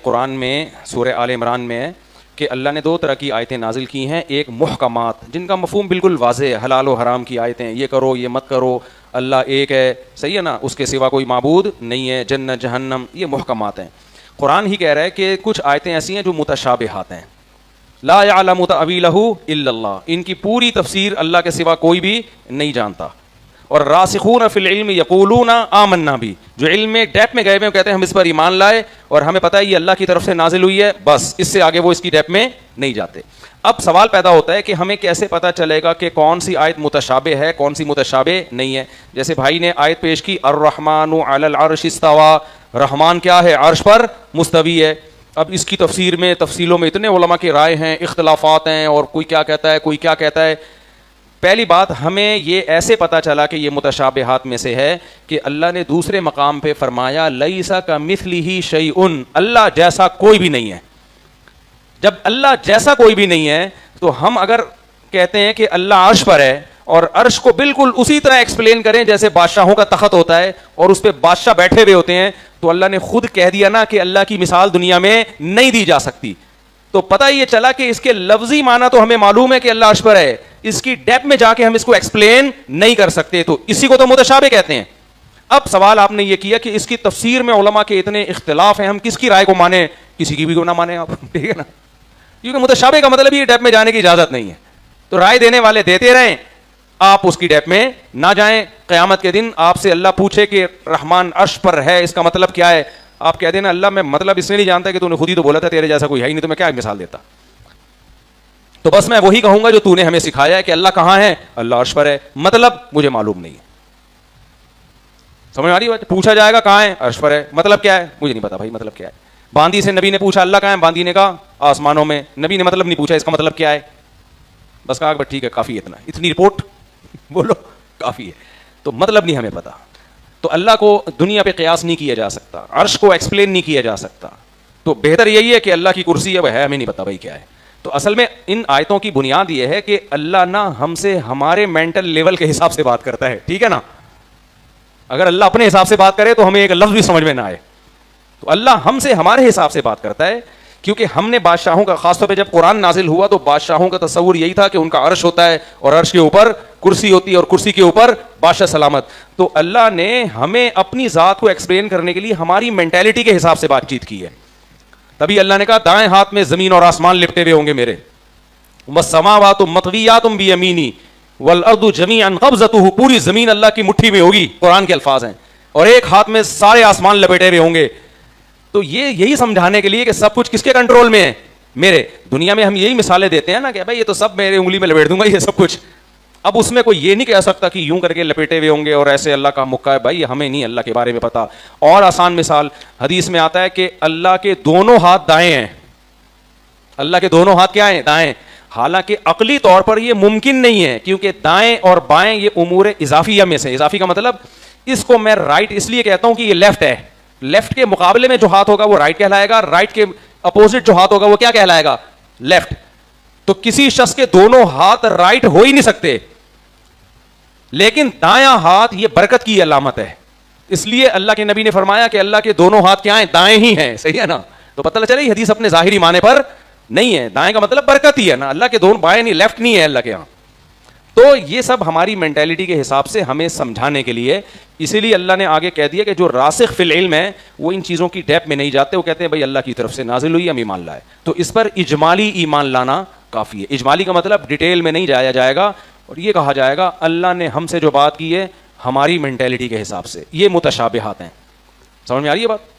قرآن میں سورہ آل عمران میں ہے کہ اللہ نے دو طرح کی آیتیں نازل کی ہیں. ایک محکمات جن کا مفہوم بالکل واضح ہے, حلال و حرام کی آیتیں, یہ کرو یہ مت کرو, اللہ ایک ہے, صحیح ہے نا, اس کے سوا کوئی معبود نہیں ہے, جنت جہنم, یہ محکمات ہیں. قرآن ہی کہہ رہا ہے کہ کچھ آیتیں ایسی ہیں جو متشابہات ہیں, لا یعلم تأویلہ الا اللہ, ان کی پوری تفسیر اللہ کے سوا کوئی بھی نہیں جانتا. اور راسخون فی العلم یقولون آمنا بھی, جو علم میں ڈیپ میں گئے ہوئے کہتے ہیں ہم اس پر ایمان لائے اور ہمیں پتہ ہے یہ اللہ کی طرف سے نازل ہوئی ہے, بس اس سے آگے وہ اس کی ڈیپ میں نہیں جاتے. اب سوال پیدا ہوتا ہے کہ ہمیں کیسے پتہ چلے گا کہ کون سی آیت متشابہ ہے کون سی متشابہ نہیں ہے. جیسے بھائی نے آیت پیش کی الرحمن علی العرش استوى, رحمان کیا ہے, عرش پر مستوی ہے. اب اس کی تفسیر میں تفصیلوں میں اتنے علماء کی رائے ہیں, اختلافات ہیں, اور کوئی کیا کہتا ہے کوئی کیا کہتا ہے. پہلی بات ہمیں یہ ایسے پتہ چلا کہ یہ متشابہات میں سے ہے کہ اللہ نے دوسرے مقام پہ فرمایا لیسا کمثلہ شیء, اللہ جیسا کوئی بھی نہیں ہے. جب اللہ جیسا کوئی بھی نہیں ہے تو ہم اگر کہتے ہیں کہ اللہ عرش پر ہے اور عرش کو بالکل اسی طرح ایکسپلین کریں جیسے بادشاہوں کا تخت ہوتا ہے اور اس پہ بادشاہ بیٹھے ہوئے ہوتے ہیں, تو اللہ نے خود کہہ دیا نا کہ اللہ کی مثال دنیا میں نہیں دی جا سکتی. تو پتہ یہ چلا کہ اس کے لفظی معنی تو ہمیں معلوم ہے کہ اللہ عرش پر ہے, اس کی ڈیپ میں جا کے ہم اس کو ایکسپلین نہیں کر سکتے, تو اسی کو تو متشابہ کہتے ہیں. اب سوال آپ نے یہ کیا کہ اس کی تفسیر میں علماء کے اتنے اختلاف ہیں, ہم کس کی رائے کو مانیں, کسی کی بھی کو نہ مانیں آپ, ٹھیک ہے نا, کیونکہ متشابہ کا مطلب یہ ڈیپ میں جانے کی اجازت نہیں ہے. تو رائے دینے والے دیتے رہیں, آپ اس کی ڈیپ میں نہ جائیں. قیامت کے دن آپ سے اللہ پوچھے کہ رحمان عرش پر ہے اس کا مطلب کیا ہے, آپ کہہ دینا اللہ میں مطلب اس لیے نہیں جانتا کہ تو نے خود ہی تو بولا تھا تیرے جیسا کوئی ہے ہی نہیں, تو میں کیا مثال دیتا. تو بس میں وہی کہوں گا جو تو نے ہمیں سکھایا ہے کہ اللہ کہاں ہے, اللہ عرش پر ہے, مطلب مجھے معلوم نہیں ہے. سمجھ آ رہی بات, پوچھا جائے گا کہاں ہے, عرش پر ہے, مطلب کیا ہے مجھے نہیں پتا بھائی مطلب کیا ہے. باندی سے نبی نے پوچھا اللہ کہاں ہے, باندی نے کہا آسمانوں میں, نبی نے مطلب نہیں پوچھا اس کا مطلب کیا ہے, بس کہا کہ ٹھیک ہے کافی ہے, اتنی رپورٹ بولو کافی ہے, تو مطلب نہیں ہمیں پتا. تو اللہ کو دنیا پہ قیاس نہیں کیا جا سکتا, عرش کو ایکسپلین نہیں کیا جا سکتا. تو بہتر یہی ہے کہ اللہ کی کرسی ہے وہ ہے, ہمیں نہیں پتا بھائی کیا ہے. تو اصل میں ان آیتوں کی بنیاد یہ ہے کہ اللہ نہ ہم سے ہمارے مینٹل لیول کے حساب سے بات کرتا ہے, ٹھیک ہے نا. اگر اللہ اپنے حساب سے بات کرے تو ہمیں ایک لفظ بھی سمجھ میں نہ آئے, تو اللہ ہم سے ہمارے حساب سے بات کرتا ہے. کیونکہ ہم نے بادشاہوں کا, خاص طور پہ جب قرآن نازل ہوا تو بادشاہوں کا تصور یہی تھا کہ ان کا عرش ہوتا ہے اور عرش کے اوپر کرسی ہوتی ہے اور کرسی کے اوپر بادشاہ سلامت. تو اللہ نے ہمیں اپنی ذات کو ایکسپلین کرنے کے لیے ہماری مینٹیلٹی کے حساب سے بات چیت کی ہے. تبھی اللہ نے کہا دائیں ہاتھ میں زمین اور آسمان لپٹے ہوئے ہوں گے میرے, والسماوات مطویات بیمینی والارض جمیعا قبضتہ, پوری زمین اللہ کی مٹھی میں ہوگی, قرآن کے الفاظ ہیں, اور ایک ہاتھ میں سارے آسمان لپیٹے ہوئے ہوں گے. تو یہی سمجھانے کے لیے کہ سب کچھ کس کے کنٹرول میں ہے, میرے. دنیا میں ہم یہی مثالیں دیتے ہیں نا کہ بھائی یہ تو سب میرے انگلی میں لپیٹ دوں گا یہ سب کچھ. اب اس میں کوئی یہ نہیں کہہ سکتا کہ یوں کر کے لپیٹے ہوئے ہوں گے اور ایسے اللہ کا مکہ ہے, بھائی ہمیں نہیں اللہ کے بارے میں پتا. اور آسان مثال حدیث میں آتا ہے کہ اللہ کے دونوں ہاتھ دائیں ہیں, اللہ کے دونوں ہاتھ کیا ہیں, دائیں. حالانکہ عقلی طور پر یہ ممکن نہیں ہے, کیونکہ دائیں اور بائیں یہ امور اضافیہ میں سے, اضافی کا مطلب اس کو میں رائٹ اس لیے کہتا ہوں کہ یہ لیفٹ ہے, لیفٹ کے مقابلے میں جو ہاتھ ہوگا وہ رائٹ کہلائے گا, رائٹ کے اپوزٹ جو ہاتھ ہوگا وہ کیا کہلائے گا, لیفٹ. تو کسی شخص کے دونوں ہاتھ رائٹ ہو ہی نہیں سکتے, لیکن دایاں ہاتھ یہ برکت کی علامت ہے. اس لیے اللہ کے نبی نے فرمایا کہ اللہ کے دونوں ہاتھ کیا ہیں, دائیں ہی ہیں, صحیح ہے نا. تو پتہ چلے یہ حدیث اپنے ظاہری معنی پر نہیں ہے, دائیں کا مطلب برکت ہی ہے نا, اللہ کے دونوں بائیں نہیں, لیفٹ نہیں ہے اللہ کے یہاں. تو یہ سب ہماری مینٹیلٹی کے حساب سے ہمیں سمجھانے کے لیے, اسی لیے اللہ نے آگے کہہ دیا کہ جو راسخ فی العلم ہے وہ ان چیزوں کی ڈیپ میں نہیں جاتے, وہ کہتے ہیں بھائی اللہ کی طرف سے نازل ہوئی, ہم ایمان لائے. تو اس پر اجمالی ایمان لانا کافی ہے. اجمالی کا مطلب ڈیٹیل میں نہیں جایا جائے گا اور یہ کہا جائے گا اللہ نے ہم سے جو بات کی ہے ہماری مینٹیلٹی کے حساب سے, یہ متشابہات ہیں. سمجھ میں آ رہی ہے بات؟